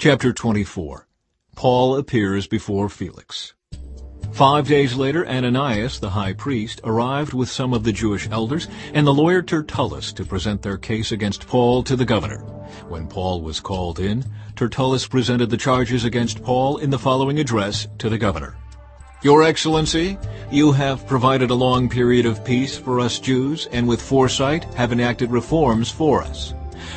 Chapter 24. Paul appears before Felix. 5 days later, Ananias, the high priest, arrived with some of the Jewish elders and the lawyer Tertullus to present their case against Paul to the governor. When Paul was called in, Tertullus presented the charges against Paul in the following address to the governor. Your Excellency, you have provided a long period of peace for us Jews, and with foresight have enacted reforms for us.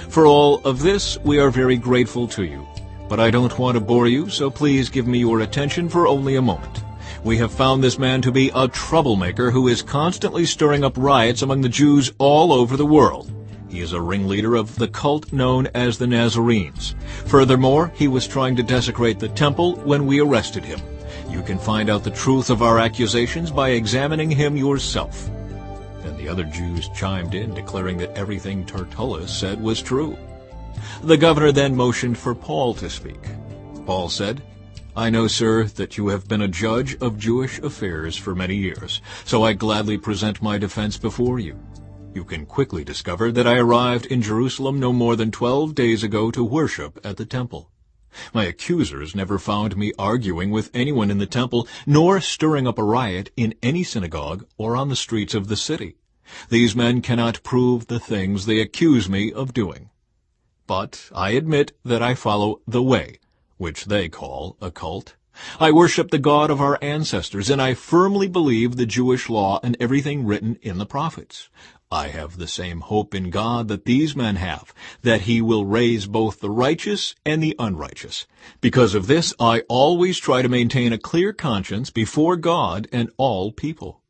For all of this, we are very grateful to you. But I don't want to bore you, so please give me your attention for only a moment. We have found this man to be a troublemaker who is constantly stirring up riots among the Jews all over the world. He is a ringleader of the cult known as the Nazarenes. Furthermore, he was trying to desecrate the temple when we arrested him. You can find out the truth of our accusations by examining him yourself. Then the other Jews chimed in, declaring that everything Tertullus said was true. The governor then motioned for Paul to speak. Paul said, I know, sir, that you have been a judge of Jewish affairs for many years, so I gladly present my defense before you. You can quickly discover that I arrived in Jerusalem no more than 12 days ago to worship at the temple. My accusers never found me arguing with anyone in the temple, nor stirring up a riot in any synagogue or on the streets of the city. These men cannot prove the things they accuse me of doing. But I admit that I follow the way, which they call a cult. I worship the God of our ancestors, and I firmly believe the Jewish law and everything written in the prophets. I have the same hope in God that these men have, that he will raise both the righteous and the unrighteous. Because of this, I always try to maintain a clear conscience before God and all people.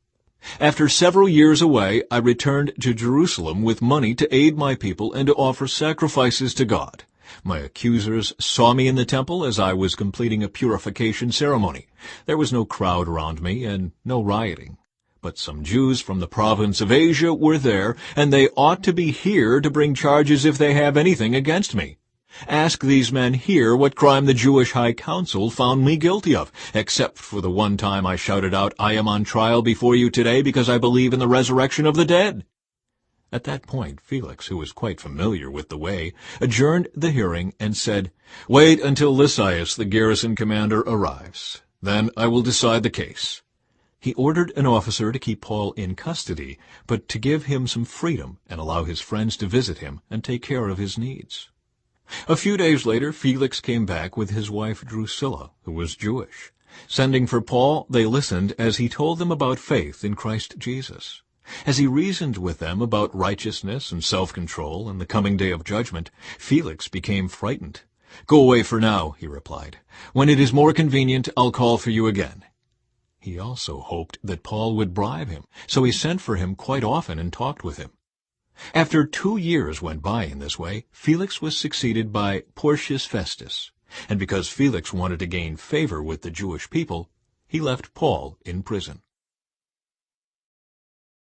After several years away, I returned to Jerusalem with money to aid my people and to offer sacrifices to God. My accusers saw me in the temple as I was completing a purification ceremony. There was no crowd around me and no rioting. But some Jews from the province of Asia were there, and they ought to be here to bring charges if they have anything against me. Ask these men here what crime the Jewish High Council found me guilty of, except for the one time I shouted out, I am on trial before you today because I believe in the resurrection of the dead. At that point, Felix, who was quite familiar with the way, adjourned the hearing and said, Wait until Lysias, the garrison commander, arrives. Then I will decide the case. He ordered an officer to keep Paul in custody, but to give him some freedom and allow his friends to visit him and take care of his needs. A few days later, Felix came back with his wife Drusilla, who was Jewish. Sending for Paul, they listened as he told them about faith in Christ Jesus. As he reasoned with them about righteousness and self-control and the coming day of judgment, Felix became frightened. Go away for now, he replied. When it is more convenient, I'll call for you again. He also hoped that Paul would bribe him, so he sent for him quite often and talked with him. After 2 years went by in this way, Felix was succeeded by Porcius Festus, and because Felix wanted to gain favor with the Jewish people, he left Paul in prison.